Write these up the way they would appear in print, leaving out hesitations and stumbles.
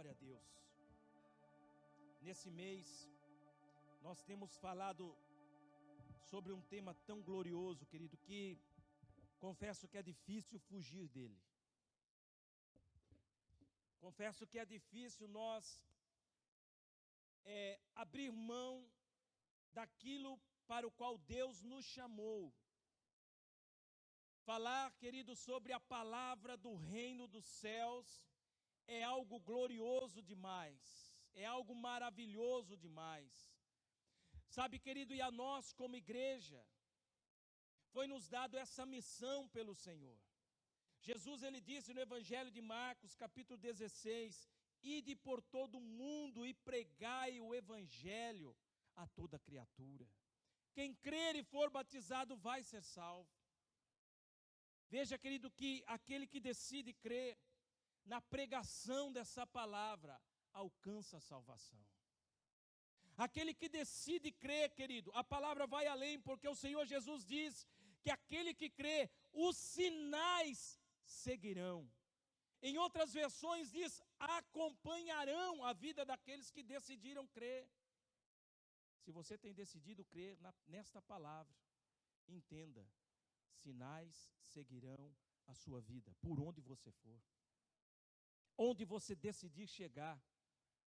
Glória a Deus. Nesse mês, nós temos falado sobre um tema tão glorioso, querido, que confesso que é difícil fugir dele. Confesso que é difícil nós abrir mão daquilo para o qual Deus nos chamou. Falar, querido, sobre a palavra do reino dos céus é algo glorioso demais, é algo maravilhoso demais. Sabe, querido, e a nós como igreja, foi nos dado essa missão pelo Senhor. Jesus, ele disse no Evangelho de Marcos, capítulo 16, ide por todo o mundo e pregai o Evangelho a toda criatura. Quem crer e for batizado vai ser salvo. Veja, querido, que aquele que decide crer na pregação dessa palavra alcança a salvação. Aquele que decide crer, querido, a palavra vai além, porque o Senhor Jesus diz que aquele que crê, os sinais seguirão. Em outras versões diz, acompanharão a vida daqueles que decidiram crer. Se você tem decidido crer nesta palavra, entenda, sinais seguirão a sua vida, por onde você for. Onde você decidir chegar,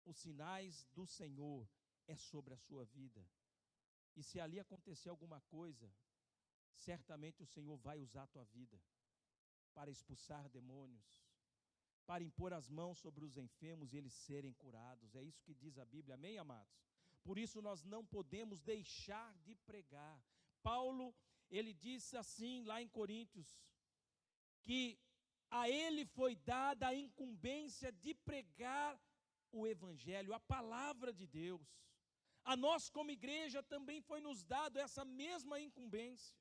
os sinais do Senhor é sobre a sua vida. E se ali acontecer alguma coisa, certamente o Senhor vai usar a tua vida para expulsar demônios, para impor as mãos sobre os enfermos e eles serem curados. É isso que diz a Bíblia, amém, amados? Por isso nós não podemos deixar de pregar. Paulo, ele disse assim lá em Coríntios, que a ele foi dada a incumbência de pregar o Evangelho, a palavra de Deus. A nós como igreja também foi nos dado essa mesma incumbência.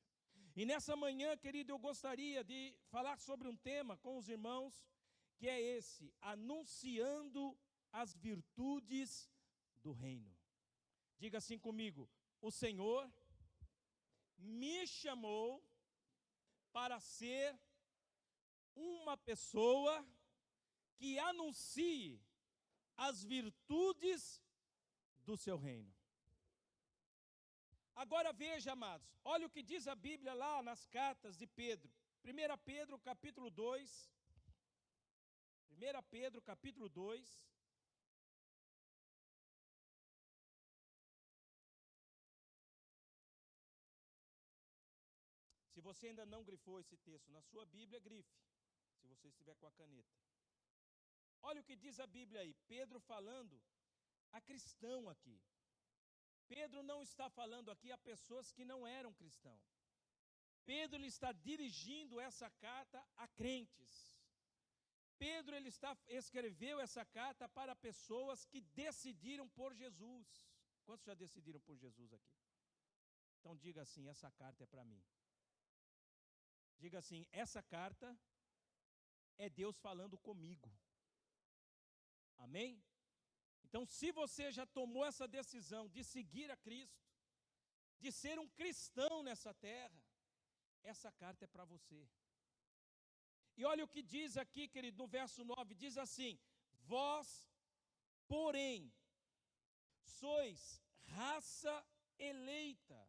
E nessa manhã, querido, eu gostaria de falar sobre um tema com os irmãos, que é esse, anunciando as virtudes do reino. Diga assim comigo, o Senhor me chamou para ser uma pessoa que anuncie as virtudes do seu reino. Agora veja, amados, olha o que diz a Bíblia lá nas cartas de Pedro. 1 Pedro capítulo 2. 1 Pedro capítulo 2. Se você ainda não grifou esse texto na sua Bíblia, grife, se você estiver com a caneta. Olha o que diz a Bíblia aí, Pedro falando a cristão aqui. Pedro não está falando aqui a pessoas que não eram cristãos. Pedro ele está dirigindo essa carta a crentes. Pedro ele escreveu essa carta para pessoas que decidiram por Jesus. Quantos já decidiram por Jesus aqui? Então diga assim, essa carta é para mim. Diga assim, essa carta é Deus falando comigo. Amém? Então, se você já tomou essa decisão de seguir a Cristo, de ser um cristão nessa terra, essa carta é para você. E olha o que diz aqui, querido, no verso 9, diz assim, vós, porém, sois raça eleita,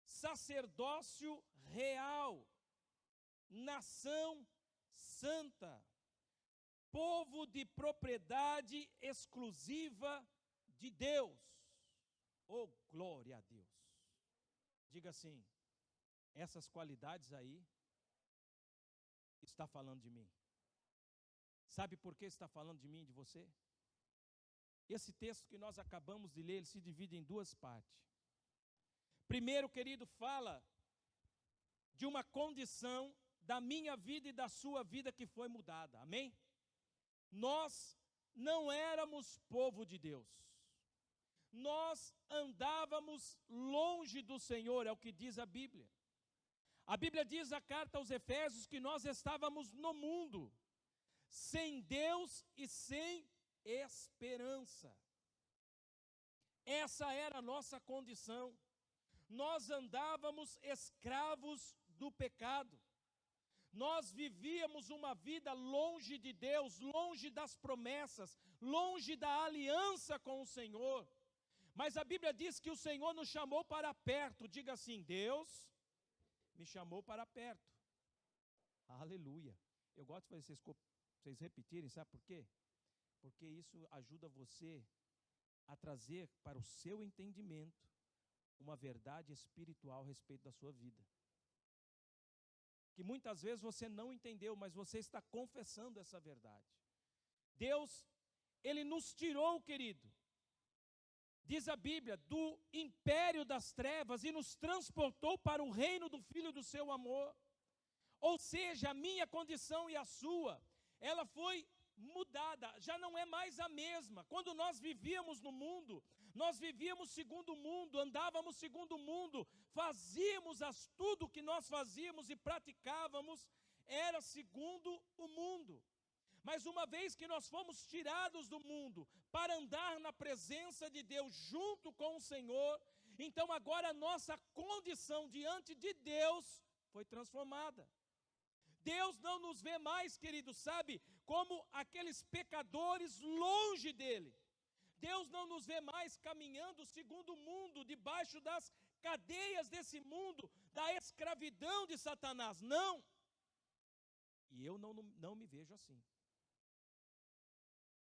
sacerdócio real, nação santa, povo de propriedade exclusiva de Deus. Oh, glória a Deus. Diga assim, essas qualidades aí, está falando de mim. Sabe por que está falando de mim e de você? Esse texto que nós acabamos de ler, ele se divide em duas partes. Primeiro, querido, fala de uma condição da minha vida e da sua vida que foi mudada, amém? Nós não éramos povo de Deus. Nós andávamos longe do Senhor, é o que diz a Bíblia. A Bíblia diz na carta aos Efésios que nós estávamos no mundo, sem Deus e sem esperança. Essa era a nossa condição. Nós andávamos escravos do pecado. Nós vivíamos uma vida longe de Deus, longe das promessas, longe da aliança com o Senhor. Mas a Bíblia diz que o Senhor nos chamou para perto. Diga assim: Deus me chamou para perto. Aleluia. Eu gosto de fazer vocês repetirem, sabe por quê? Porque isso ajuda você a trazer para o seu entendimento uma verdade espiritual a respeito da sua vida. Que muitas vezes você não entendeu, mas você está confessando essa verdade. Deus, Ele nos tirou, querido, diz a Bíblia, do império das trevas e nos transportou para o reino do Filho do seu amor. Ou seja, a minha condição e a sua, ela foi mudada, já não é mais a mesma. Quando nós vivíamos no mundo, nós vivíamos segundo o mundo, andávamos segundo o mundo, fazíamos tudo que nós fazíamos e praticávamos, era segundo o mundo. Mas uma vez que nós fomos tirados do mundo para andar na presença de Deus junto com o Senhor, então agora a nossa condição diante de Deus foi transformada. Deus não nos vê mais, querido, sabe, como aqueles pecadores longe dEle. Deus não nos vê mais caminhando segundo o mundo, debaixo das cadeias desse mundo, da escravidão de Satanás. Não. E eu não me vejo assim.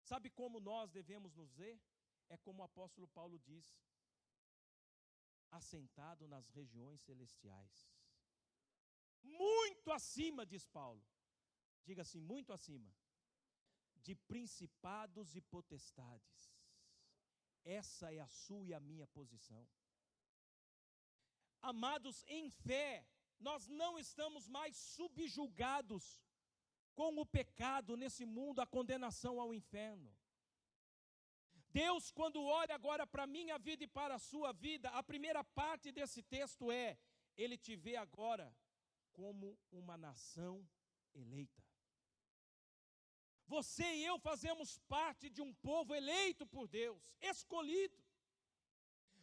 Sabe como nós devemos nos ver? É como o apóstolo Paulo diz: assentado nas regiões celestiais. Muito acima, diz Paulo. Diga assim, muito acima. De principados e potestades. Essa é a sua e a minha posição. Amados, em fé, nós não estamos mais subjugados com o pecado nesse mundo, a condenação ao inferno. Deus, quando olha agora para a minha vida e para a sua vida, a primeira parte desse texto é: Ele te vê agora como uma nação eleita. Você e eu fazemos parte de um povo eleito por Deus, escolhido.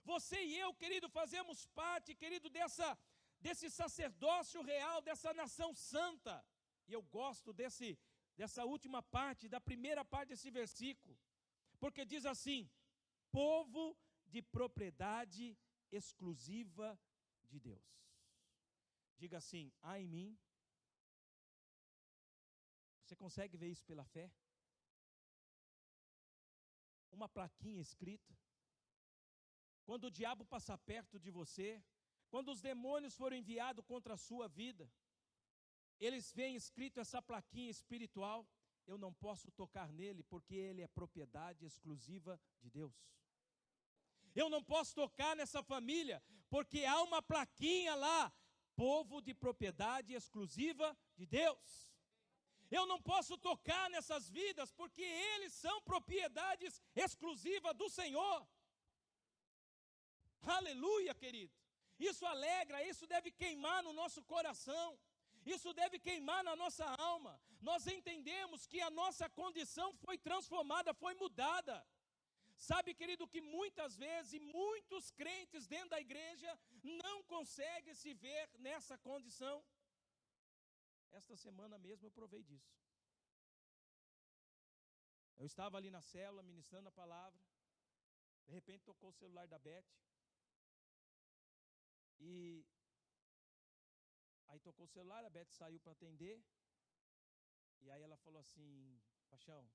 Você e eu, querido, fazemos parte, querido, desse sacerdócio real, dessa nação santa. E eu gosto dessa última parte, da primeira parte desse versículo, porque diz assim: povo de propriedade exclusiva de Deus. Diga assim: há em mim. Você consegue ver isso pela fé? Uma plaquinha escrita. Quando o diabo passar perto de você, quando os demônios forem enviados contra a sua vida, eles veem escrito essa plaquinha espiritual: eu não posso tocar nele porque ele é propriedade exclusiva de Deus. Eu não posso tocar nessa família porque há uma plaquinha lá: povo de propriedade exclusiva de Deus. Eu não posso tocar nessas vidas porque eles são propriedades exclusivas do Senhor. Aleluia, querido. Isso alegra, isso deve queimar no nosso coração. Isso deve queimar na nossa alma. Nós entendemos que a nossa condição foi transformada, foi mudada. Sabe, querido, que muitas vezes, e muitos crentes dentro da igreja não conseguem se ver nessa condição. Esta semana mesmo eu provei disso. Eu estava ali na célula, ministrando a palavra. De repente tocou o celular da Beth. E aí tocou o celular, a Beth saiu para atender. E aí ela falou assim: Paixão,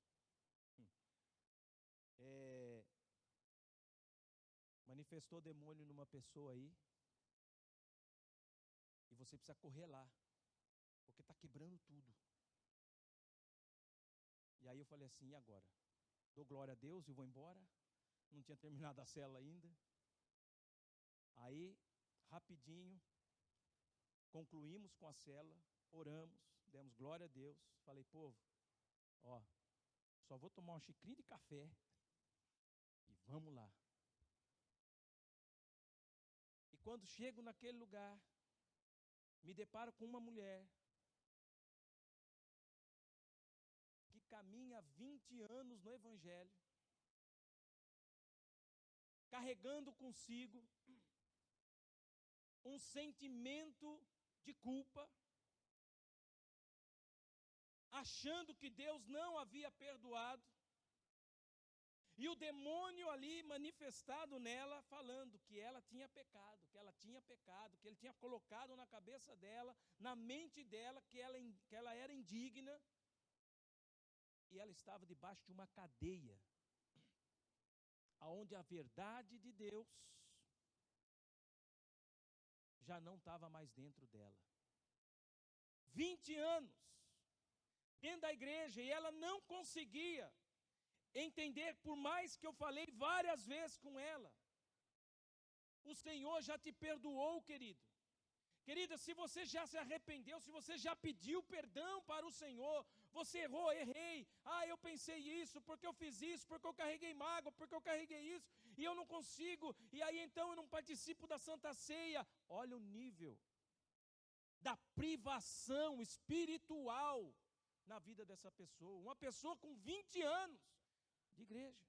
manifestou demônio numa pessoa aí, e você precisa correr lá, porque está quebrando tudo. E aí eu falei assim: e agora? Dou glória a Deus e vou embora? Não tinha terminado a célula ainda. Aí, rapidinho, concluímos com a célula, oramos, demos glória a Deus. Falei: povo, ó, só vou tomar uma xicrinha de café e vamos lá. E quando chego naquele lugar, me deparo com uma mulher que caminha há 20 anos no Evangelho, carregando consigo um sentimento de culpa, achando que Deus não havia perdoado. E o demônio ali manifestado nela, falando que ela tinha pecado, que ele tinha colocado na cabeça dela, na mente dela, que ela era indigna. E ela estava debaixo de uma cadeia, onde a verdade de Deus já não estava mais dentro dela. 20 anos dentro da igreja, e ela não conseguia entender, por mais que eu falei várias vezes com ela. O Senhor já te perdoou, querido. Querida, se você já se arrependeu, se você já pediu perdão para o Senhor, você errou, errei, eu pensei isso, porque eu fiz isso, porque eu carreguei mágoa, porque eu carreguei isso, e eu não consigo, e aí então eu não participo da Santa Ceia. Olha o nível da privação espiritual na vida dessa pessoa, uma pessoa com 20 anos de igreja.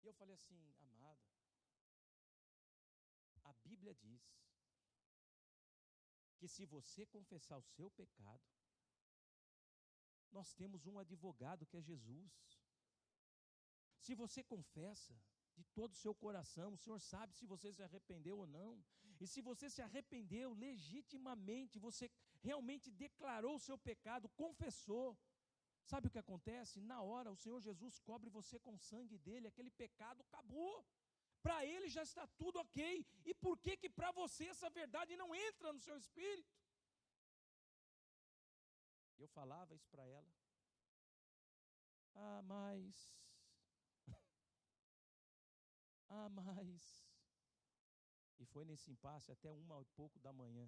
E eu falei assim, amada, a Bíblia diz que se você confessar o seu pecado, nós temos um advogado que é Jesus. Se você confessa de todo o seu coração, o Senhor sabe se você se arrependeu ou não. E se você se arrependeu legitimamente, você realmente declarou o seu pecado, confessou. Sabe o que acontece? Na hora o Senhor Jesus cobre você com o sangue dele, aquele pecado acabou. Para ele já está tudo ok. E por que para você essa verdade não entra no seu espírito? Eu falava isso para ela. Mas... E foi nesse impasse até 1h pouco da manhã.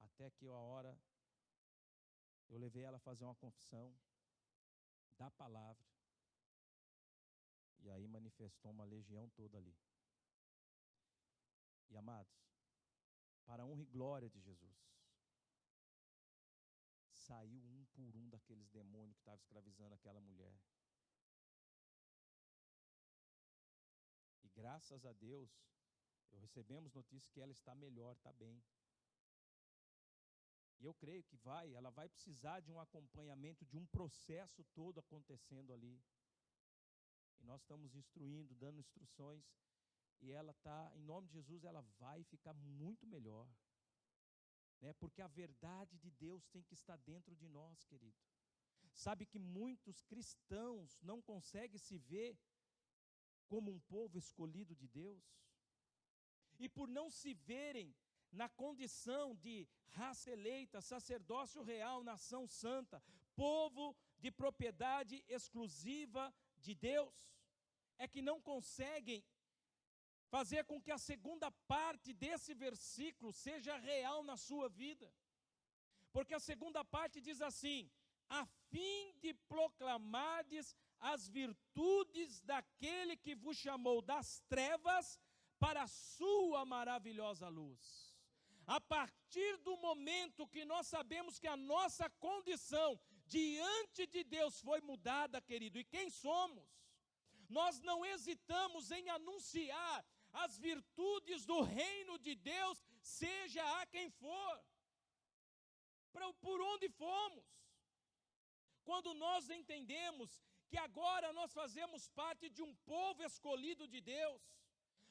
Até que a hora, eu levei ela a fazer uma confissão da palavra. E aí manifestou uma legião toda ali. E amados, para a honra e glória de Jesus, saiu um por um daqueles demônios que estavam escravizando aquela mulher. E graças a Deus, recebemos notícia que ela está melhor, está bem. E eu creio que ela vai precisar de um acompanhamento, de um processo todo acontecendo ali. E nós estamos instruindo, dando instruções, e ela está, em nome de Jesus, ela vai ficar muito melhor. Porque a verdade de Deus tem que estar dentro de nós, querido. Sabe que muitos cristãos não conseguem se ver como um povo escolhido de Deus? E por não se verem na condição de raça eleita, sacerdócio real, nação santa, povo de propriedade exclusiva de Deus, é que não conseguem fazer com que a segunda parte desse versículo seja real na sua vida. Porque a segunda parte diz assim: a fim de proclamardes as virtudes daquele que vos chamou das trevas para a sua maravilhosa luz. A partir do momento que nós sabemos que a nossa condição diante de Deus foi mudada, querido, e quem somos? Nós não hesitamos em anunciar as virtudes do reino de Deus, seja a quem for, por onde fomos. Quando nós entendemos que agora nós fazemos parte de um povo escolhido de Deus,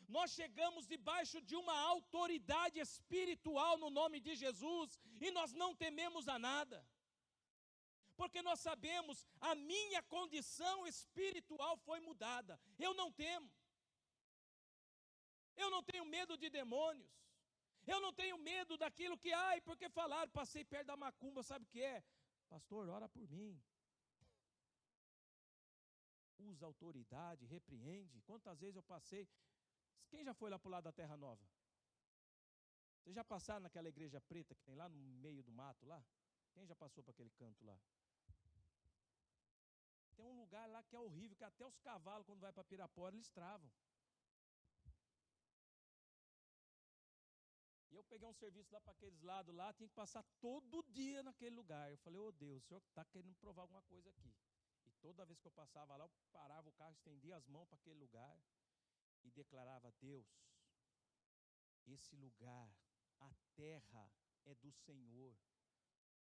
nós chegamos debaixo de uma autoridade espiritual no nome de Jesus, e nós não tememos a nada, porque nós sabemos, a minha condição espiritual foi mudada, eu não temo, eu não tenho medo de demônios, eu não tenho medo daquilo que, porque falaram, passei perto da macumba, sabe o que é? Pastor, ora por mim. Usa autoridade, repreende. Quantas vezes eu passei? Quem já foi lá para o lado da Terra Nova? Vocês já passaram naquela igreja preta que tem lá no meio do mato lá? Quem já passou para aquele canto lá? Tem um lugar lá que é horrível, que até os cavalos, quando vai para Pirapora, eles travam. E eu peguei um serviço lá para aqueles lados lá, tinha que passar todo dia naquele lugar. Eu falei, Deus, o senhor está querendo provar alguma coisa aqui. E toda vez que eu passava lá, eu parava o carro, estendia as mãos para aquele lugar e declarava: Deus, esse lugar, até terra é do Senhor.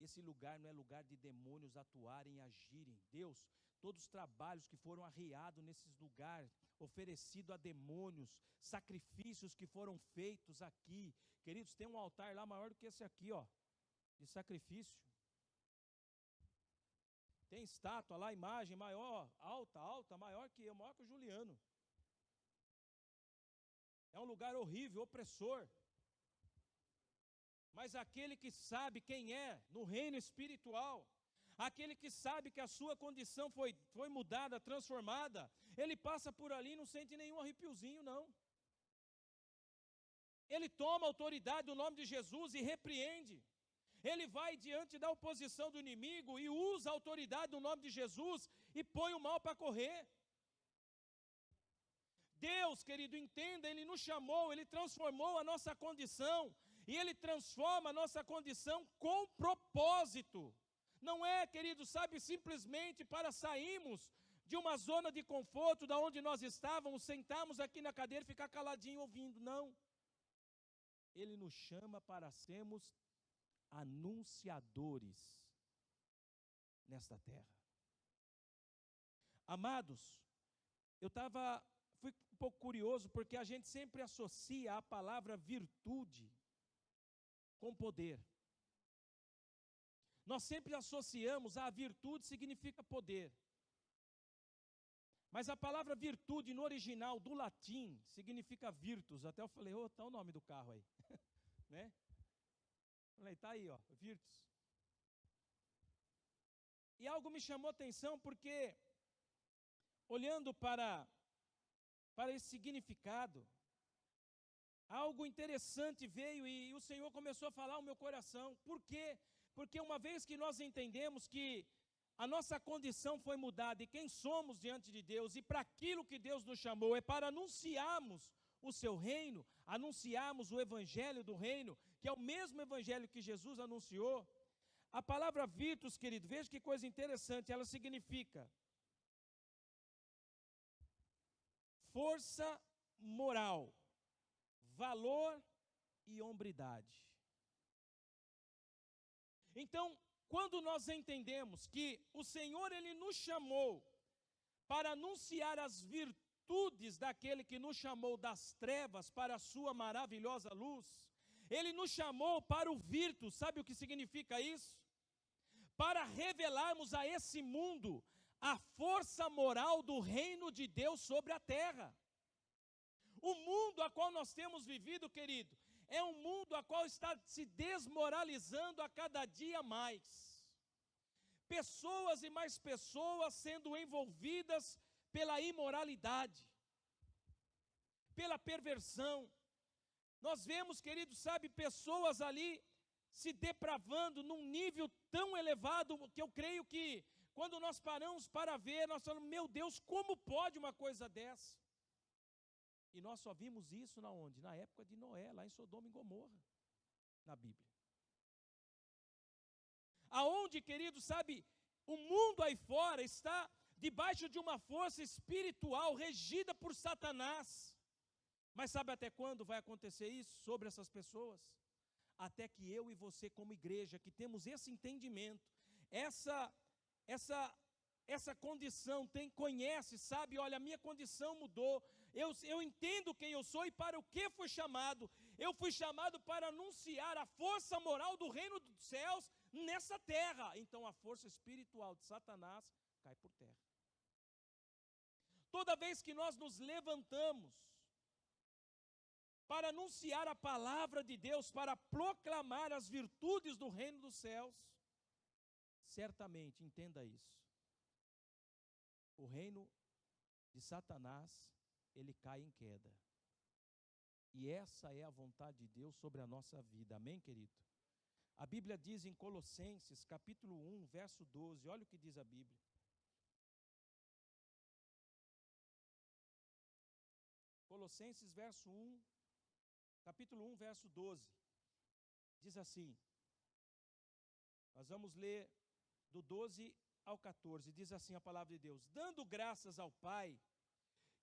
Esse lugar não é lugar de demônios atuarem e agirem. Deus, todos os trabalhos que foram arreados nesses lugares, oferecido a demônios, sacrifícios que foram feitos aqui. Queridos, tem um altar lá maior do que esse aqui, ó, de sacrifício. Tem estátua lá, imagem maior, alta, maior que eu, maior que o Juliano. É um lugar horrível, opressor. Mas aquele que sabe quem é no reino espiritual, aquele que sabe que a sua condição foi mudada, transformada, ele passa por ali e não sente nenhum arrepiozinho, não. Ele toma a autoridade do nome de Jesus e repreende. Ele vai diante da oposição do inimigo e usa a autoridade do nome de Jesus e põe o mal para correr. Deus, querido, entenda, Ele nos chamou, Ele transformou a nossa condição. E Ele transforma a nossa condição com propósito. Não é, querido, sabe, simplesmente para sairmos de uma zona de conforto, da onde nós estávamos, sentarmos aqui na cadeira e ficar caladinho ouvindo. Não. Ele nos chama para sermos anunciadores nesta terra. Amados, fui um pouco curioso, porque a gente sempre associa a palavra virtude com poder. Nós sempre associamos a virtude significa poder. Mas a palavra virtude no original do latim significa virtus. Até eu falei, tá o nome do carro aí. Né? Falei, tá aí, ó, virtus. E algo me chamou a atenção porque, olhando para esse significado, algo interessante veio e o Senhor começou a falar ao meu coração. Por quê? Porque uma vez que nós entendemos que a nossa condição foi mudada e quem somos diante de Deus e para aquilo que Deus nos chamou é para anunciarmos o seu reino, anunciarmos o evangelho do reino, que é o mesmo evangelho que Jesus anunciou. A palavra virtus, querido, veja que coisa interessante, ela significa força moral, valor e hombridade. Então, quando nós entendemos que o Senhor, Ele nos chamou para anunciar as virtudes daquele que nos chamou das trevas para a sua maravilhosa luz, Ele nos chamou para o virtus, sabe o que significa isso? Para revelarmos a esse mundo a força moral do reino de Deus sobre a terra. O mundo a qual nós temos vivido, querido, é um mundo a qual está se desmoralizando a cada dia mais. Pessoas e mais pessoas sendo envolvidas pela imoralidade, pela perversão. Nós vemos, querido, sabe, pessoas ali se depravando num nível tão elevado que eu creio que quando nós paramos para ver, nós falamos, meu Deus, como pode uma coisa dessa? E nós só vimos isso na onde? Na época de Noé, lá em Sodoma e Gomorra, na Bíblia. Aonde, querido, sabe, o mundo aí fora está debaixo de uma força espiritual regida por Satanás. Mas sabe até quando vai acontecer isso sobre essas pessoas? Até que eu e você como igreja, que temos esse entendimento, essa condição, conhece, sabe, olha, a minha condição mudou, eu entendo quem eu sou e para o que fui chamado. Eu fui chamado para anunciar a força moral do reino dos céus nessa terra. Então a força espiritual de Satanás cai por terra. Toda vez que nós nos levantamos para anunciar a palavra de Deus, para proclamar as virtudes do reino dos céus, certamente, entenda isso, o reino de Satanás, ele cai em queda. E essa é a vontade de Deus sobre a nossa vida, amém, querido? A Bíblia diz em Colossenses, capítulo 1, verso 12, olha o que diz a Bíblia. Colossenses, verso 1, capítulo 1, verso 12, diz assim, nós vamos ler do 12 ao 14, diz assim a palavra de Deus, dando graças ao Pai,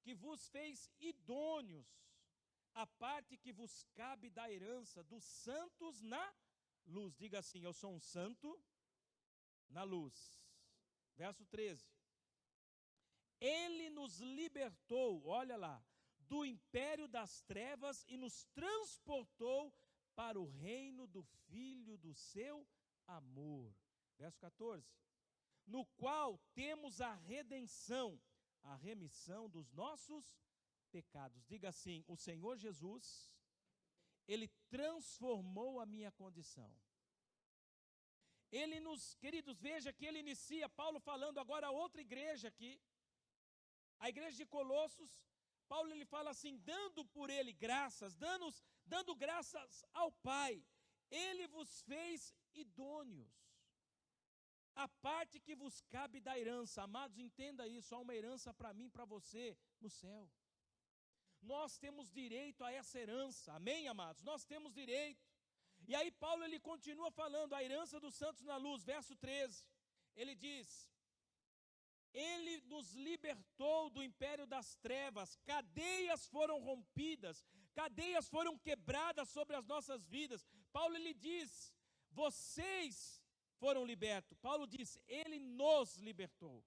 que vos fez idôneos a parte que vos cabe da herança dos santos na luz. Diga assim: eu sou um santo na luz. Verso 13. Ele nos libertou, olha lá, do império das trevas e nos transportou para o reino do Filho do seu amor. Verso 14. No qual temos a redenção, a remissão dos nossos pecados. Diga assim: o Senhor Jesus, Ele transformou a minha condição. Ele nos, queridos, veja que ele inicia, Paulo falando agora a outra igreja aqui, a igreja de Colossos. Paulo ele fala assim, dando por ele graças, dando graças ao Pai, ele vos fez idôneos, a parte que vos cabe da herança. Amados, entenda isso, há uma herança para mim, para você, no céu. Nós temos direito a essa herança, amém, amados? Nós temos direito. E aí Paulo ele continua falando, a herança dos santos na luz, verso 13, ele diz: Ele nos libertou do império das trevas, cadeias foram rompidas, cadeias foram quebradas sobre as nossas vidas. Paulo ele diz, vocês foram libertos. Paulo diz, Ele nos libertou.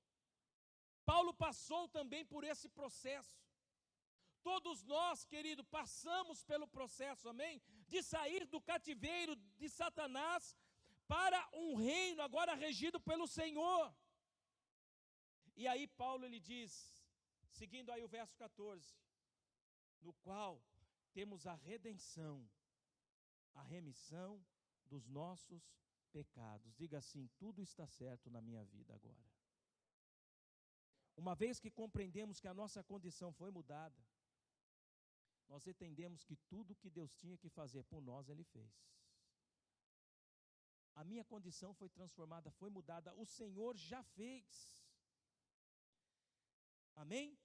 Paulo passou também por esse processo. Todos nós, querido, passamos pelo processo, amém? De sair do cativeiro de Satanás para um reino agora regido pelo Senhor. E aí Paulo ele diz, seguindo aí o verso 14, no qual temos a redenção, a remissão dos nossos pecados. Diga assim, tudo está certo na minha vida agora. Uma vez que compreendemos que a nossa condição foi mudada, nós entendemos que tudo que Deus tinha que fazer por nós, Ele fez. A minha condição foi transformada, foi mudada, o Senhor já fez. Amém?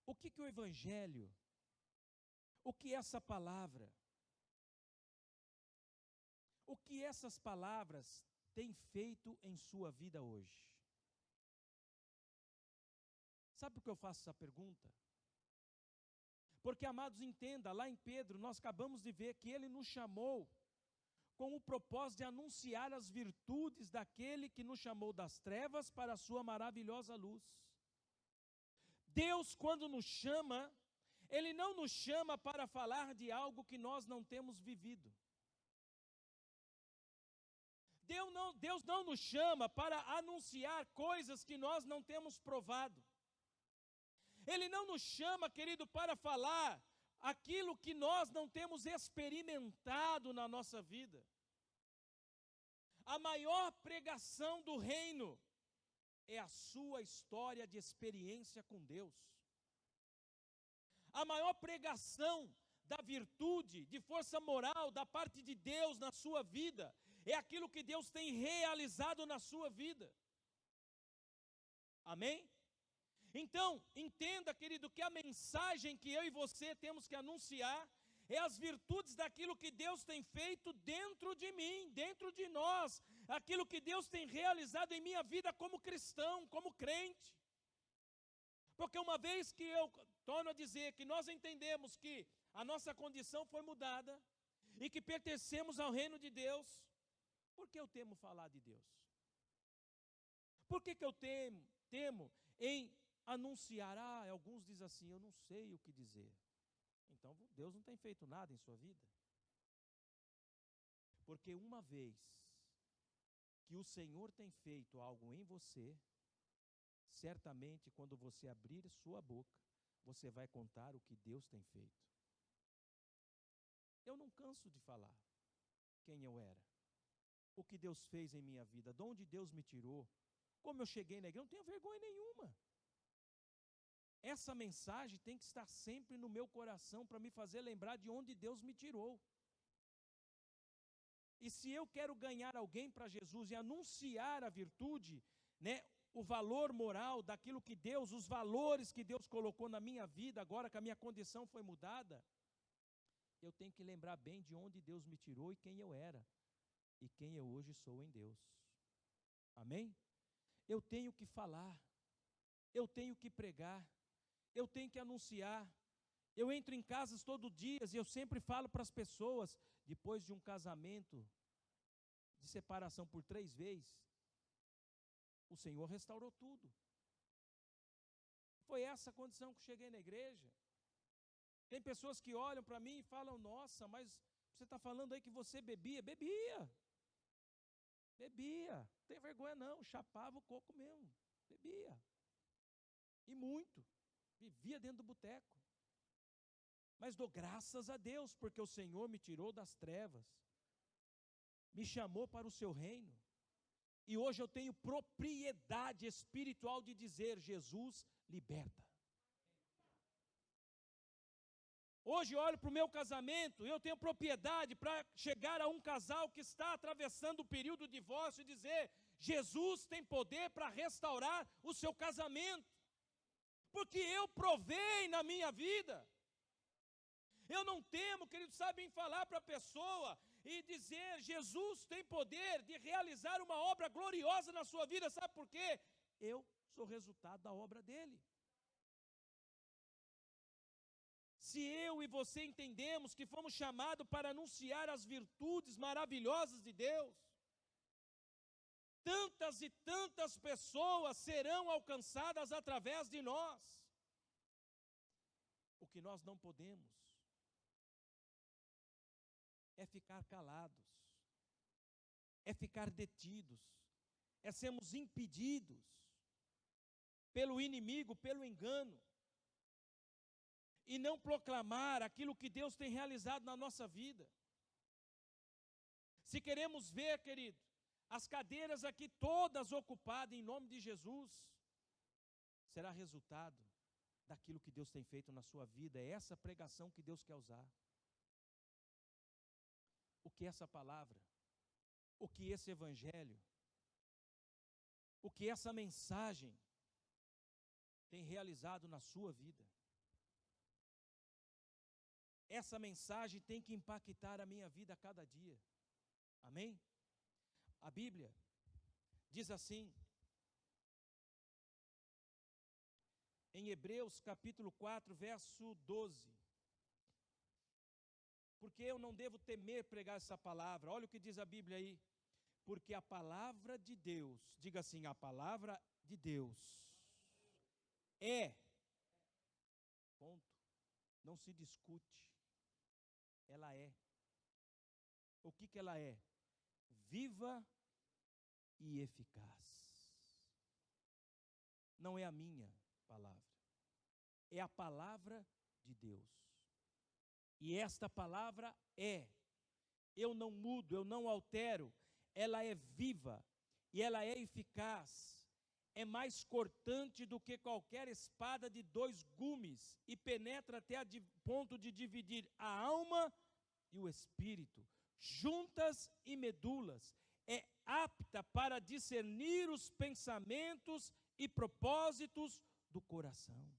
O que o Evangelho, o que essa palavra, o que essas palavras têm feito em sua vida hoje? Sabe por que eu faço essa pergunta? Porque, amados, entenda, lá em Pedro, nós acabamos de ver que ele nos chamou com o propósito de anunciar as virtudes daquele que nos chamou das trevas para a sua maravilhosa luz. Deus, quando nos chama, Ele não nos chama para falar de algo que nós não temos vivido. Deus não nos chama para anunciar coisas que nós não temos provado. Ele não nos chama, querido, para falar aquilo que nós não temos experimentado na nossa vida. A maior pregação do reino é a sua história de experiência com Deus. A maior pregação da virtude, de força moral da parte de Deus na sua vida, é aquilo que Deus tem realizado na sua vida. Amém? Então, entenda, querido, que a mensagem que eu e você temos que anunciar é as virtudes daquilo que Deus tem feito dentro de mim, dentro de nós, aquilo que Deus tem realizado em minha vida como cristão, como crente. Porque uma vez que eu torno a dizer que nós entendemos que a nossa condição foi mudada e que pertencemos ao reino de Deus, por que eu temo falar de Deus? Por que eu temo em anunciar? Alguns dizem assim, eu não sei o que dizer. Então Deus não tem feito nada em sua vida. Porque uma vez que o Senhor tem feito algo em você, certamente quando você abrir sua boca, você vai contar o que Deus tem feito. Eu não canso de falar quem eu era, o que Deus fez em minha vida, de onde Deus me tirou, como eu cheguei na igreja, eu não tenho vergonha nenhuma. Essa mensagem tem que estar sempre no meu coração para me fazer lembrar de onde Deus me tirou. E se eu quero ganhar alguém para Jesus e anunciar a virtude, né, o valor moral daquilo que Deus, os valores que Deus colocou na minha vida, agora que a minha condição foi mudada, eu tenho que lembrar bem de onde Deus me tirou e quem eu era, e quem eu hoje sou em Deus. Amém? Eu tenho que falar, eu tenho que pregar, eu tenho que anunciar, Eu entro em casas todo dia e eu sempre falo para as pessoas, depois de um casamento de separação por 3 vezes, o Senhor restaurou tudo. Foi essa a condição que cheguei na igreja. Tem pessoas que olham para mim e falam, nossa, mas você está falando aí que você bebia? Bebia. Não tem vergonha não, chapava o coco mesmo, bebia. E muito, vivia dentro do boteco. Mas dou graças a Deus, porque o Senhor me tirou das trevas, me chamou para o seu reino. E hoje eu tenho propriedade espiritual de dizer, Jesus liberta. Hoje eu olho para o meu casamento, eu tenho propriedade para chegar a um casal que está atravessando o período de divórcio e dizer, Jesus tem poder para restaurar o seu casamento. Porque eu provei na minha vida. Eu não temo, querido, sabe, em falar para a pessoa e dizer, Jesus tem poder de realizar uma obra gloriosa na sua vida, sabe por quê? Eu sou resultado da obra dele. Se eu e você entendemos que fomos chamados para anunciar as virtudes maravilhosas de Deus, tantas e tantas pessoas serão alcançadas através de nós. O que nós não podemos é ficar calados, é ficar detidos, é sermos impedidos pelo inimigo, pelo engano, e não proclamar aquilo que Deus tem realizado na nossa vida. Se queremos ver, querido, as cadeiras aqui todas ocupadas em nome de Jesus, será resultado daquilo que Deus tem feito na sua vida. É essa pregação que Deus quer usar. O que essa palavra, o que esse evangelho, o que essa mensagem tem realizado na sua vida. Essa mensagem tem que impactar a minha vida a cada dia. Amém? A Bíblia diz assim, em Hebreus capítulo 4, verso 12. Porque eu não devo temer pregar essa palavra. Olha o que diz a Bíblia aí. Porque a palavra de Deus, diga assim, a palavra de Deus é, ponto, não se discute, ela é. O que ela é? Viva e eficaz. Não é a minha palavra, é a palavra de Deus. E esta palavra é, eu não mudo, eu não altero, ela é viva e ela é eficaz, é mais cortante do que qualquer espada de 2 gumes e penetra até a ponto de dividir a alma e o espírito, juntas e medulas, é apta para discernir os pensamentos e propósitos do coração.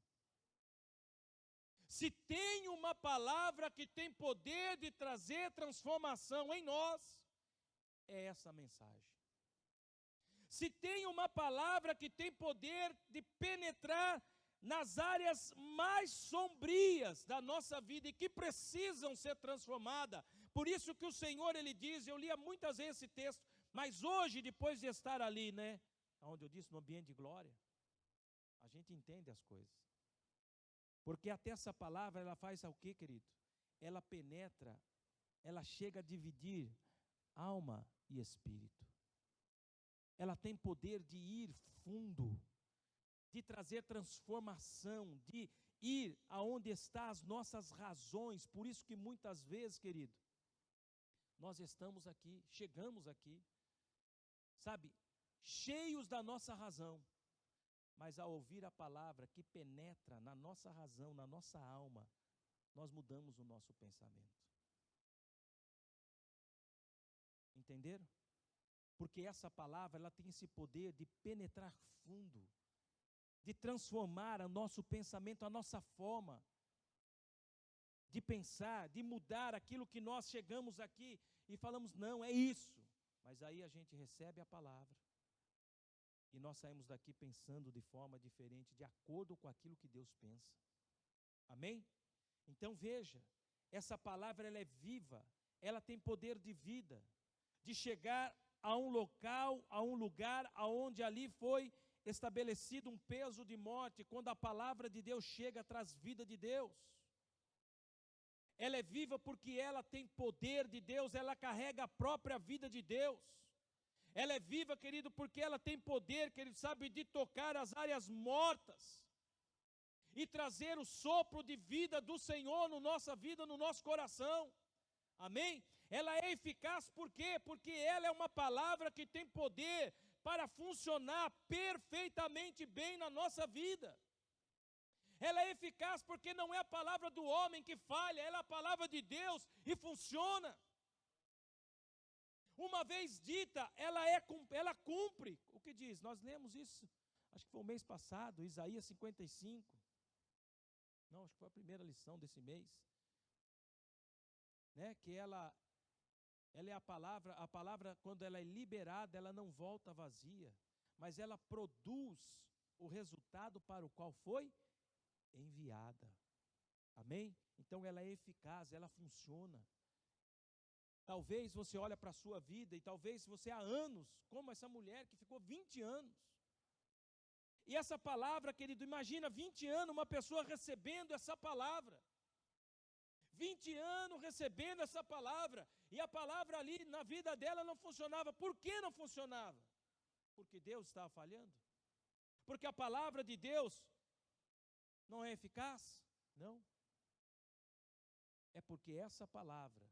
Se tem uma palavra que tem poder de trazer transformação em nós, é essa mensagem. Se tem uma palavra que tem poder de penetrar nas áreas mais sombrias da nossa vida e que precisam ser transformadas, por isso que o Senhor, Ele diz, eu lia muitas vezes esse texto, mas hoje, depois de estar ali, onde eu disse, no ambiente de glória, a gente entende as coisas. Porque até essa palavra, ela faz o quê, querido? Ela penetra, ela chega a dividir alma e espírito. Ela tem poder de ir fundo, de trazer transformação, de ir aonde estão as nossas razões. Por isso que muitas vezes, querido, nós estamos aqui, chegamos aqui, sabe, cheios da nossa razão. Mas ao ouvir a palavra que penetra na nossa razão, na nossa alma, nós mudamos o nosso pensamento. Entenderam? Porque essa palavra, ela tem esse poder de penetrar fundo, de transformar o nosso pensamento, a nossa forma de pensar, de mudar aquilo que nós chegamos aqui e falamos, não, é isso. Mas aí a gente recebe a palavra. E nós saímos daqui pensando de forma diferente, de acordo com aquilo que Deus pensa. Amém? Então veja, essa palavra ela é viva, ela tem poder de vida, de chegar a um local, a um lugar aonde ali foi estabelecido um peso de morte. Quando a palavra de Deus chega, traz vida de Deus. Ela é viva porque ela tem poder de Deus, ela carrega a própria vida de Deus. Ela é viva, querido, porque ela tem poder, querido, sabe, de tocar as áreas mortas e trazer o sopro de vida do Senhor na nossa vida, no nosso coração. Amém? Ela é eficaz por quê? Porque ela é uma palavra que tem poder para funcionar perfeitamente bem na nossa vida. Ela é eficaz porque não é a palavra do homem que falha, ela é a palavra de Deus e funciona. Uma vez dita, ela cumpre. O que diz? Nós lemos isso, acho que foi o mês passado, Isaías 55. Não, acho que foi a primeira lição desse mês. Né? Que ela é a palavra quando ela é liberada, ela não volta vazia, mas ela produz o resultado para o qual foi enviada. Amém? Então ela é eficaz, ela funciona. Talvez você olhe para a sua vida e talvez você há anos, como essa mulher que ficou 20 anos. E essa palavra, querido, imagina 20 anos uma pessoa recebendo essa palavra. 20 anos recebendo essa palavra, e a palavra ali na vida dela não funcionava. Por que não funcionava? Porque Deus estava falhando? Porque a palavra de Deus não é eficaz? Não. É porque essa palavra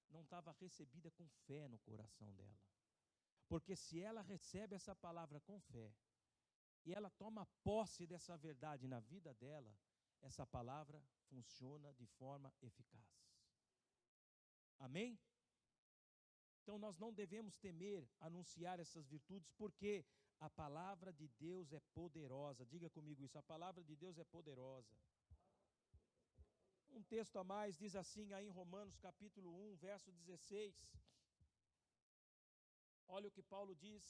não estava recebida com fé no coração dela. Porque se ela recebe essa palavra com fé, e ela toma posse dessa verdade na vida dela, essa palavra funciona de forma eficaz. Amém? Então nós não devemos temer anunciar essas virtudes, porque a palavra de Deus é poderosa. Diga comigo isso, a palavra de Deus é poderosa. Um texto a mais diz assim aí em Romanos capítulo 1, verso 16. Olha o que Paulo diz.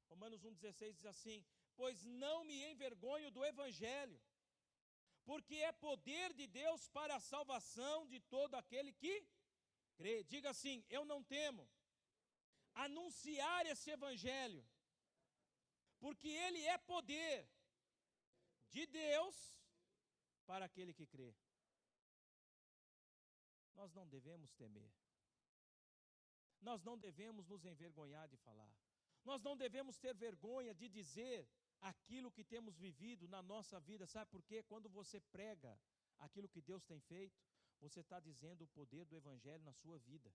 Romanos 1,16 diz assim: pois não me envergonho do evangelho, porque é poder de Deus para a salvação de todo aquele que crê. Diga assim: eu não temo anunciar esse evangelho, porque ele é poder de Deus para aquele que crê. Nós não devemos temer. Nós não devemos nos envergonhar de falar. Nós não devemos ter vergonha de dizer aquilo que temos vivido na nossa vida. Sabe por quê? Quando você prega aquilo que Deus tem feito, você está dizendo o poder do evangelho na sua vida.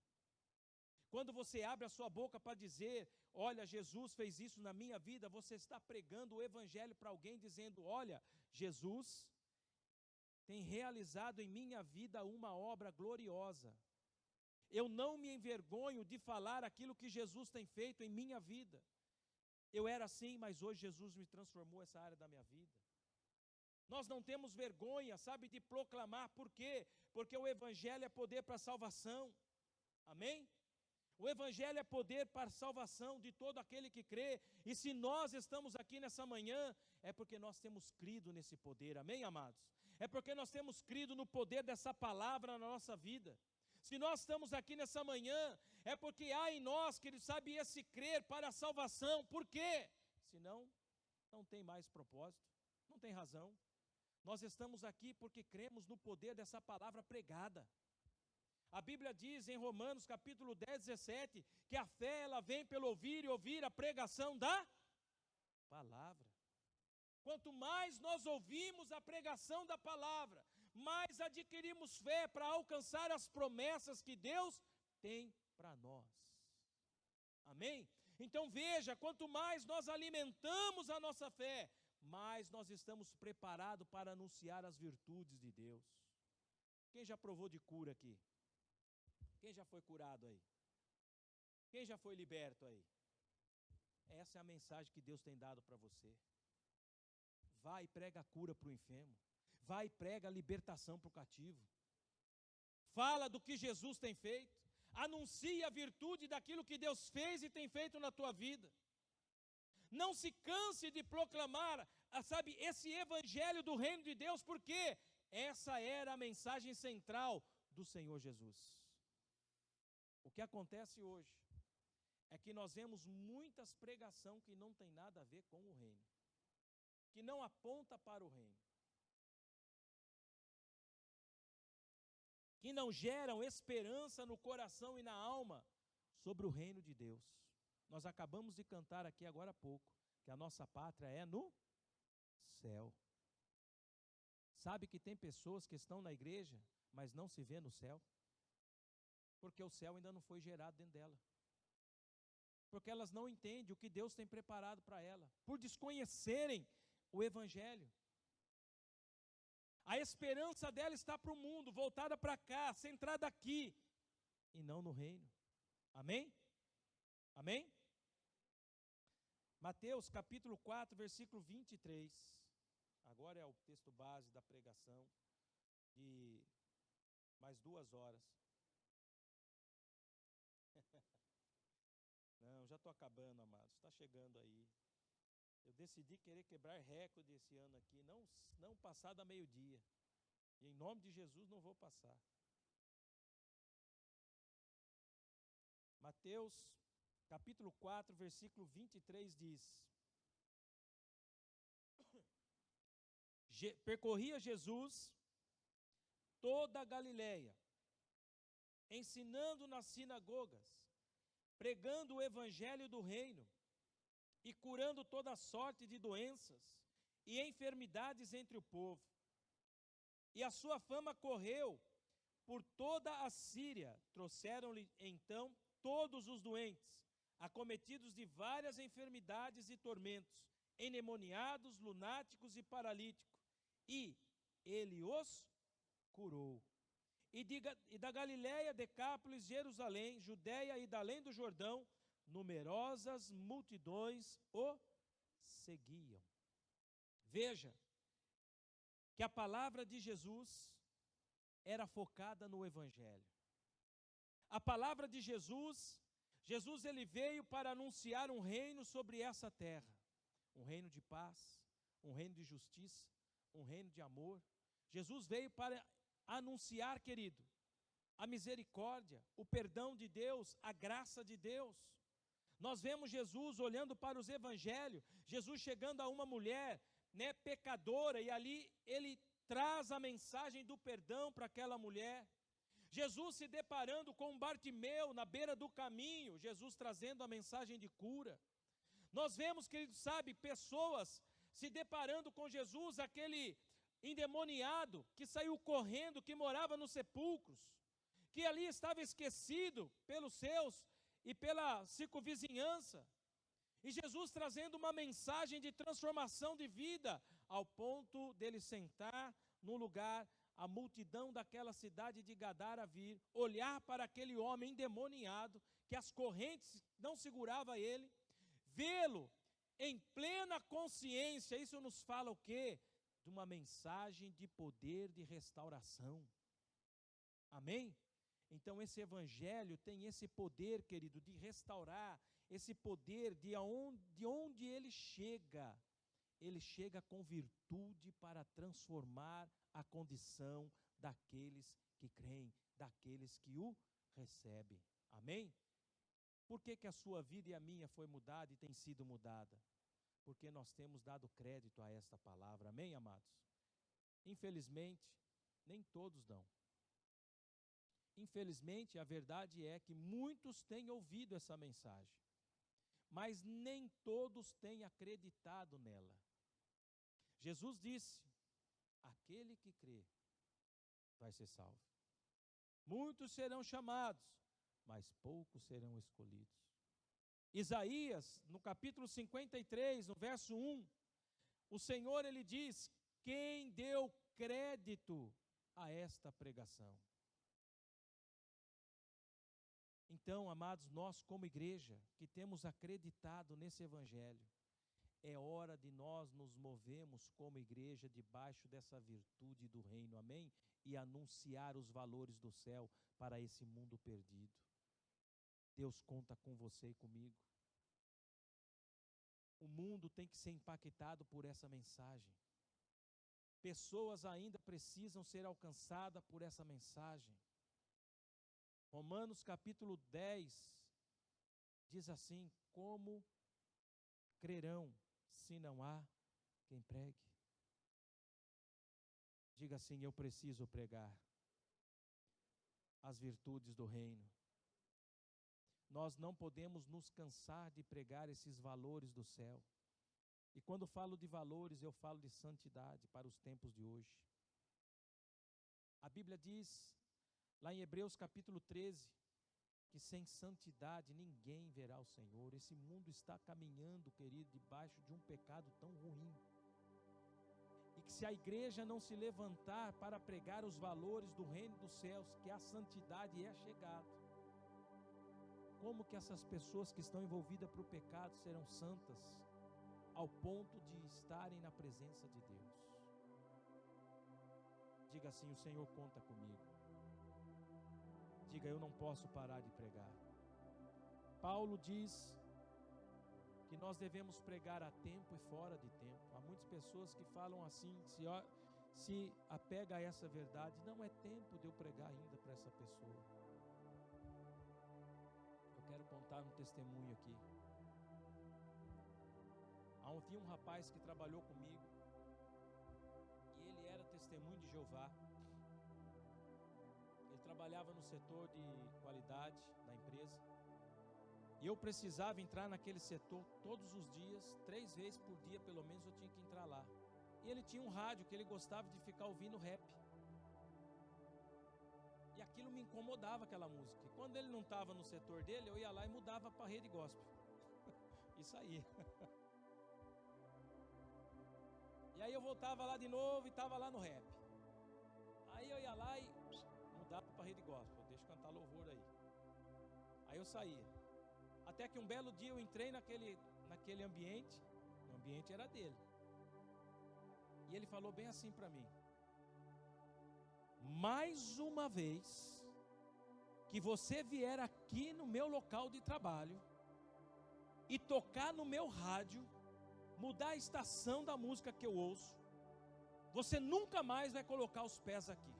Quando você abre a sua boca para dizer, olha, Jesus fez isso na minha vida, você está pregando o evangelho para alguém, dizendo, olha, Jesus tem realizado em minha vida uma obra gloriosa. Eu não me envergonho de falar aquilo que Jesus tem feito em minha vida. Eu era assim, mas hoje Jesus me transformou essa área da minha vida. Nós não temos vergonha, sabe, de proclamar. Por quê? Porque o evangelho é poder para a salvação. Amém? O evangelho é poder para a salvação de todo aquele que crê. E se nós estamos aqui nessa manhã, é porque nós temos crido nesse poder. Amém, amados? É porque nós temos crido no poder dessa palavra na nossa vida. Se nós estamos aqui nessa manhã, é porque há em nós, que ele sabe, esse crer para a salvação. Por quê? Senão, não tem mais propósito, não tem razão. Nós estamos aqui porque cremos no poder dessa palavra pregada. A Bíblia diz em Romanos capítulo 10, 17, que a fé ela vem pelo ouvir e ouvir a pregação da palavra. Quanto mais nós ouvimos a pregação da palavra, mais adquirimos fé para alcançar as promessas que Deus tem para nós. Amém? Então veja, quanto mais nós alimentamos a nossa fé, mais nós estamos preparados para anunciar as virtudes de Deus. Quem já provou de cura aqui? Quem já foi curado aí? Quem já foi liberto aí? Essa é a mensagem que Deus tem dado para você. Vai e prega a cura para o enfermo. Vai e prega a libertação para o cativo. Fala do que Jesus tem feito. Anuncia a virtude daquilo que Deus fez e tem feito na tua vida. Não se canse de proclamar, sabe, esse evangelho do reino de Deus. Por quê? Essa era a mensagem central do Senhor Jesus. O que acontece hoje é que nós vemos muitas pregações que não tem nada a ver com o reino, que não aponta para o reino, que não geram esperança no coração e na alma sobre o reino de Deus. Nós acabamos de cantar aqui agora há pouco, que a nossa pátria é no céu. Sabe que tem pessoas que estão na igreja, mas não se vê no céu? Porque o céu ainda não foi gerado dentro dela. Porque elas não entendem o que Deus tem preparado para ela, por desconhecerem o Evangelho. A esperança dela está para o mundo, voltada para cá, centrada aqui, e não no reino. Amém? Amém? Mateus capítulo 4, versículo 23. Agora é o texto base da pregação de mais 2 horas. Não, já estou acabando, amados. Está chegando aí. Eu decidi querer quebrar recorde esse ano aqui, não passar da meio-dia. E em nome de Jesus não vou passar. Mateus capítulo 4, versículo 23 diz: Percorria Jesus toda a Galileia, ensinando nas sinagogas, pregando o evangelho do reino e curando toda sorte de doenças e enfermidades entre o povo. E a sua fama correu por toda a Síria. Trouxeram-lhe então todos os doentes, acometidos de várias enfermidades e tormentos, endemoniados, lunáticos e paralíticos, e ele os curou. E da Galiléia, Decápolis, Jerusalém, Judéia e da além do Jordão, numerosas multidões o seguiam. Veja que a palavra de Jesus era focada no Evangelho. A palavra de Jesus ele veio para anunciar um reino sobre essa terra, um reino de paz, um reino de justiça, um reino de amor. Jesus veio para anunciar, querido, a misericórdia, o perdão de Deus, a graça de Deus. Nós vemos Jesus olhando para os evangelhos, Jesus chegando a uma mulher, pecadora, e ali ele traz a mensagem do perdão para aquela mulher. Jesus se deparando com Bartimeu na beira do caminho, Jesus trazendo a mensagem de cura. Nós vemos, querido, pessoas se deparando com Jesus, aquele endemoniado que saiu correndo, que morava nos sepulcros, que ali estava esquecido pelos seus e pela circunvizinhança. E Jesus trazendo uma mensagem de transformação de vida, ao ponto dele sentar no lugar, a multidão daquela cidade de Gadara vir, olhar para aquele homem endemoniado, que as correntes não seguravam ele, vê-lo em plena consciência. Isso nos fala o quê? De uma mensagem de poder de restauração. Amém? Então esse evangelho tem esse poder, querido, de restaurar, esse poder de onde ele chega com virtude para transformar a condição daqueles que creem, daqueles que o recebem. Amém? Por que a sua vida e a minha foi mudada e tem sido mudada? Porque nós temos dado crédito a esta palavra. Amém, amados? Infelizmente, nem todos dão. Infelizmente, a verdade é que muitos têm ouvido essa mensagem, mas nem todos têm acreditado nela. Jesus disse: aquele que crê vai ser salvo. Muitos serão chamados, mas poucos serão escolhidos. Isaías, no capítulo 53, no verso 1, o Senhor, ele diz: quem deu crédito a esta pregação? Então, amados, nós como igreja, que temos acreditado nesse evangelho, é hora de nós nos movermos como igreja debaixo dessa virtude do reino, amém? E anunciar os valores do céu para esse mundo perdido. Deus conta com você e comigo. O mundo tem que ser impactado por essa mensagem. Pessoas ainda precisam ser alcançadas por essa mensagem. Romanos capítulo 10 diz assim: como crerão se não há quem pregue? Diga assim: eu preciso pregar as virtudes do reino. Nós não podemos nos cansar de pregar esses valores do céu. E quando falo de valores, eu falo de santidade para os tempos de hoje. A Bíblia diz, lá em Hebreus capítulo 13, que sem santidade ninguém verá o Senhor. Esse mundo está caminhando, querido, debaixo de um pecado tão ruim. E que se a igreja não se levantar para pregar os valores do reino dos céus, que a santidade é chegada, como que essas pessoas que estão envolvidas para o pecado serão santas ao ponto de estarem na presença de Deus? Diga assim: o Senhor conta comigo. Diga: eu não posso parar de pregar. Paulo diz que nós devemos pregar a tempo e fora de tempo. Há muitas pessoas que falam assim, se apega a essa verdade: não é tempo de eu pregar ainda para essa pessoa. Eu quero contar um testemunho aqui. Havia um rapaz que trabalhou comigo, e ele era testemunho de Jeová. Ele trabalhava no setor de qualidade da empresa, e eu precisava entrar naquele setor todos os dias, 3 vezes por dia pelo menos eu tinha que entrar lá. E ele tinha um rádio que ele gostava de ficar ouvindo rap, e aquilo me incomodava, aquela música. E quando ele não estava no setor dele, eu ia lá e mudava para a rede gospel. Isso aí. E aí eu voltava lá de novo e estava lá no rap. Aí eu ia lá e mudava para a rede gospel, deixa eu cantar louvor aí. Aí eu saía. Até que um belo dia eu entrei naquele ambiente, o ambiente era dele. E ele falou bem assim para mim: mais uma vez que você vier aqui no meu local de trabalho e tocar no meu rádio, mudar a estação da música que eu ouço, você nunca mais vai colocar os pés aqui.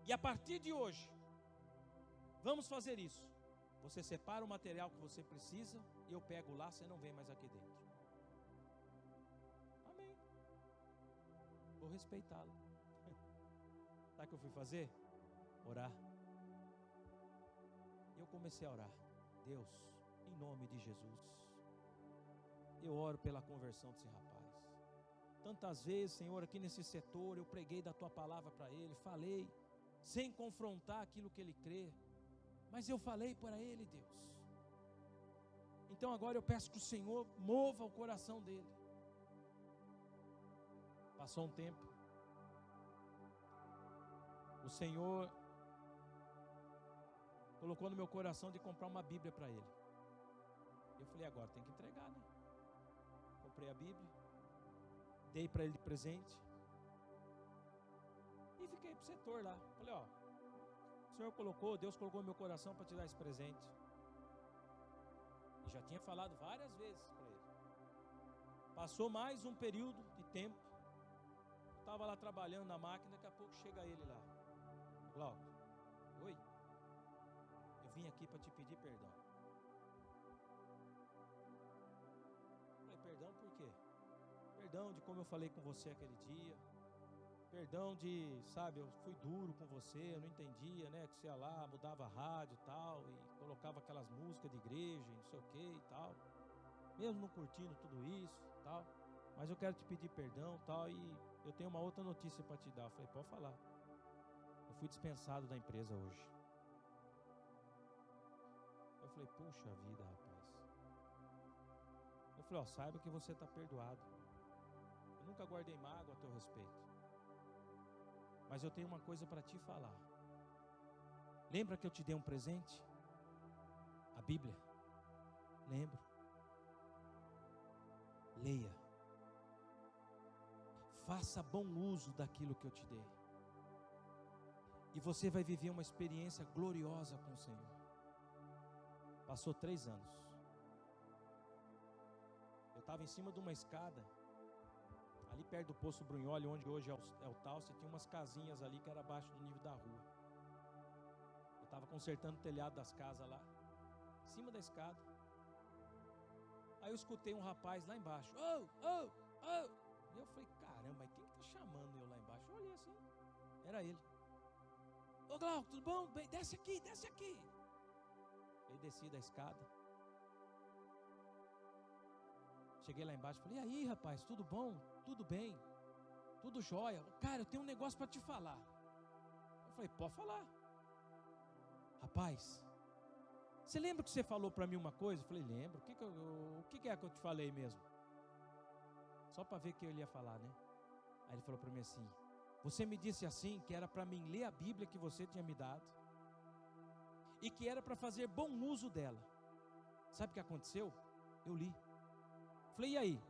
E a partir de hoje, vamos fazer isso: você separa o material que você precisa e eu pego lá, você não vem mais aqui dentro. Amém. Vou respeitá-lo. Sabe o que eu fui fazer? Orar. E eu comecei a orar: Deus, em nome de Jesus, eu oro pela conversão desse rapaz. Tantas vezes, Senhor, aqui nesse setor eu preguei da Tua palavra para ele, falei, sem confrontar aquilo que ele crê, mas eu falei para ele, Deus. Então agora eu peço que o Senhor mova o coração dele. Passou um tempo, o Senhor colocou no meu coração de comprar uma Bíblia para ele. Eu falei: agora tem que entregar, né? Comprei a Bíblia, dei para ele de presente e fiquei pro setor lá. Falei: ó, o Senhor colocou, Deus colocou no meu coração para te dar esse presente. E já tinha falado várias vezes para ele. Passou mais um período de tempo, eu estava lá trabalhando na máquina, daqui a pouco chega ele lá: Glauco, oi, eu vim aqui para te pedir perdão. Eu falei: perdão por quê? Perdão de como eu falei com você aquele dia, perdão de, sabe, eu fui duro com você, eu não entendia, né, que você ia lá, mudava a rádio e tal, e colocava aquelas músicas de igreja e não sei o que e tal, mesmo não curtindo tudo isso e tal, mas eu quero te pedir perdão e tal, e eu tenho uma outra notícia para te dar. Eu falei: pode falar. Eu fui dispensado da empresa hoje. Eu falei: puxa vida, rapaz. Eu falei: ó, saiba que você está perdoado. Eu nunca guardei mágoa a teu respeito. Mas eu tenho uma coisa para te falar. Lembra que eu te dei um presente? A Bíblia? Lembro. Leia. Faça bom uso daquilo que eu te dei. E você vai viver uma experiência gloriosa com o Senhor. Passou 3 anos. Eu estava em cima de uma escada, ali perto do Poço Brunholi, onde hoje é o Talce, tinha umas casinhas ali que era abaixo do nível da rua. Eu estava consertando o telhado das casas lá, em cima da escada. Aí eu escutei um rapaz lá embaixo, e eu falei, caramba, mas quem que está chamando eu lá embaixo? Eu olhei assim, era ele. Ô Glauco, tudo bom? Bem, desce aqui, desce aqui. Eu desci da escada. Cheguei lá embaixo, falei, e aí rapaz, tudo bom? Tudo bem? Tudo jóia? Cara, eu tenho um negócio para te falar. Eu falei, pode falar. Rapaz, você lembra que você falou para mim uma coisa? Eu falei, lembro. O que é que eu te falei mesmo? Só para ver que ele ia falar, né? Aí ele falou para mim assim, você me disse assim, que era para mim ler a Bíblia que você tinha me dado, e que era para fazer bom uso dela. Sabe o que aconteceu? Eu li. Falei, e aí?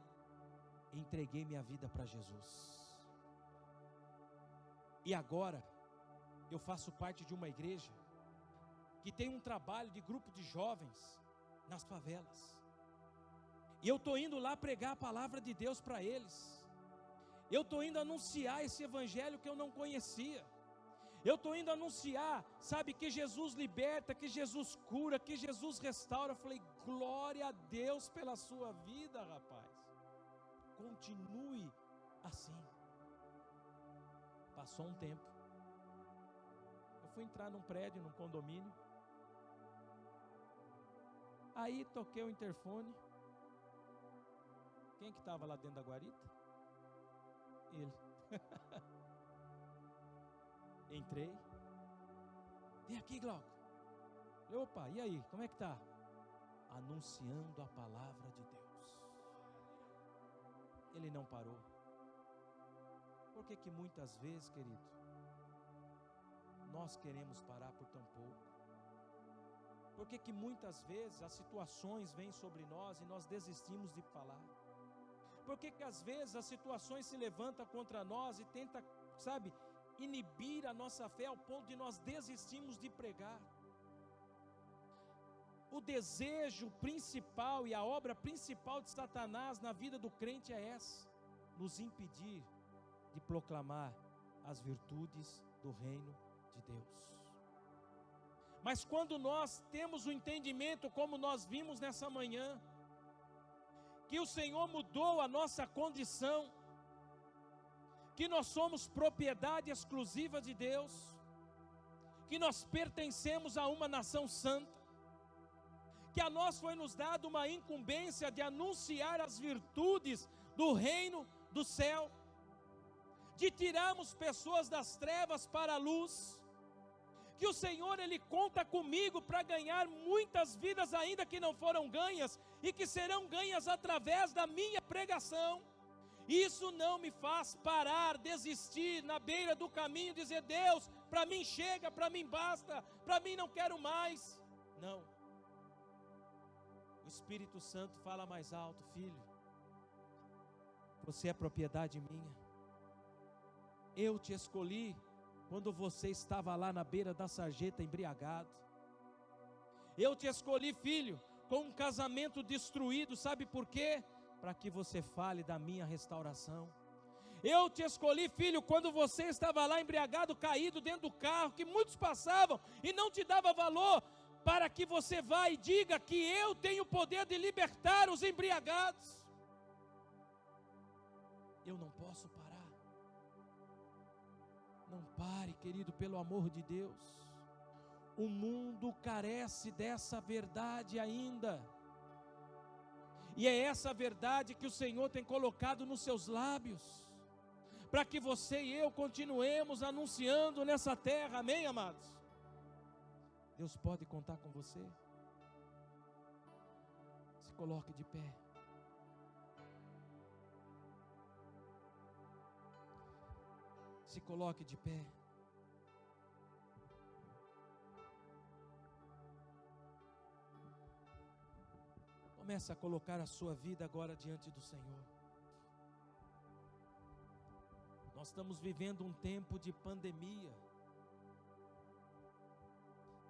Entreguei minha vida para Jesus. E agora, eu faço parte de uma igreja que tem um trabalho de grupo de jovens nas favelas. E eu estou indo lá pregar a palavra de Deus para eles. Eu estou indo anunciar esse evangelho que eu não conhecia. Eu estou indo anunciar, sabe, que Jesus liberta, que Jesus cura, que Jesus restaura. Eu falei, glória a Deus pela sua vida, rapaz. Continue assim. Passou um tempo. Eu fui entrar num prédio, num condomínio. Aí toquei o interfone. Quem que estava lá dentro da guarita? Ele. Entrei. Vem aqui, Glauco. Opa, e aí, como é que tá? Anunciando a palavra de Deus. Ele não parou. Por que muitas vezes, querido, nós queremos parar por tão pouco? Por que muitas vezes as situações vêm sobre nós e nós desistimos de falar? Por que às vezes as situações se levantam contra nós e tentam, sabe, inibir a nossa fé ao ponto de nós desistimos de pregar? O desejo principal e a obra principal de Satanás na vida do crente é essa: nos impedir de proclamar as virtudes do reino de Deus. Mas quando nós temos o entendimento, como nós vimos nessa manhã, que o Senhor mudou a nossa condição, que nós somos propriedade exclusiva de Deus, que nós pertencemos a uma nação santa, que a nós foi nos dado uma incumbência de anunciar as virtudes do reino do céu, de tirarmos pessoas das trevas para a luz, que o Senhor, Ele conta comigo para ganhar muitas vidas ainda que não foram ganhas, e que serão ganhas através da minha pregação. Isso não me faz parar, desistir na beira do caminho, dizer, Deus, para mim chega, para mim basta, para mim não quero mais. Não. O Espírito Santo fala mais alto, filho, você é propriedade minha. Eu te escolhi quando você estava lá na beira da sarjeta embriagado. Eu te escolhi, filho, com um casamento destruído, sabe por quê? Para que você fale da minha restauração. Eu te escolhi, filho, quando você estava lá embriagado, caído dentro do carro, que muitos passavam e não te dava valor, para que você vá e diga que eu tenho o poder de libertar os embriagados. Eu não posso parar. Não pare, querido, pelo amor de Deus. O mundo carece dessa verdade ainda. E é essa verdade que o Senhor tem colocado nos seus lábios, para que você e eu continuemos anunciando nessa terra, amém, amados? Deus pode contar com você. Se coloque de pé. Se coloque de pé. Comece a colocar a sua vida agora diante do Senhor. Nós estamos vivendo um tempo de pandemia.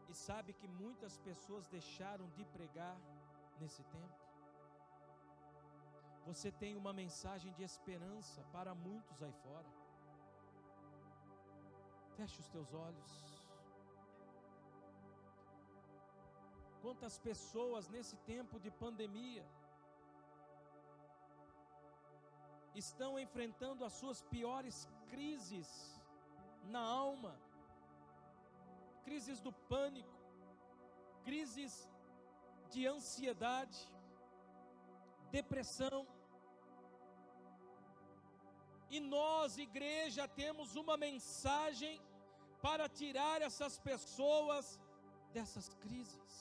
E sabe que muitas pessoas deixaram de pregar nesse tempo. você tem uma mensagem de esperança para muitos aí fora. Feche os teus olhos. Quantas pessoas nesse tempo de pandemia estão enfrentando as suas piores crises na alma, crises do pânico, crises de ansiedade, depressão. E nós, igreja, temos uma mensagem para tirar essas pessoas dessas crises.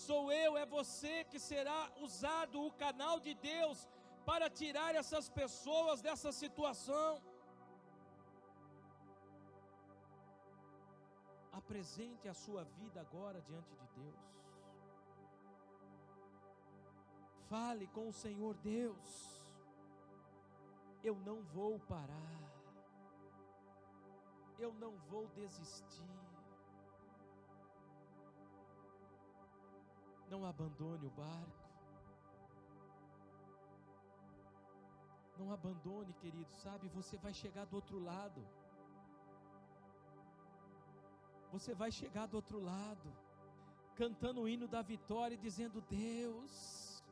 Sou eu, é você que será usado o canal de Deus para tirar essas pessoas dessa situação. Apresente a sua vida agora diante de Deus. Fale com o Senhor: Deus, eu não vou parar, eu não vou desistir. Não abandone o barco. Não abandone, querido, sabe? Você vai chegar do outro lado. Você vai chegar do outro lado, cantando o hino da vitória e dizendo: Deus,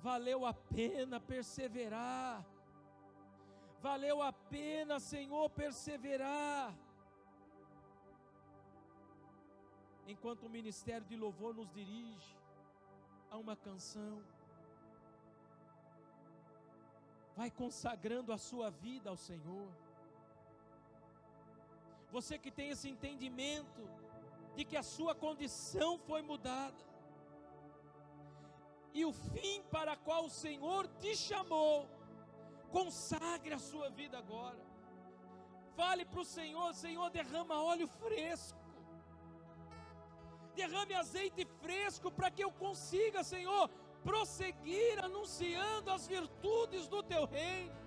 valeu a pena perseverar. Valeu a pena, Senhor, perseverar. Enquanto o ministério de louvor nos dirige a uma canção, vai consagrando a sua vida ao Senhor. Você que tem esse entendimento de que a sua condição foi mudada, e o fim para qual o Senhor te chamou, consagre a sua vida agora. Fale para o Senhor: Senhor, derrama óleo fresco, derrame azeite fresco, para que eu consiga, Senhor, prosseguir anunciando as virtudes do Teu reino.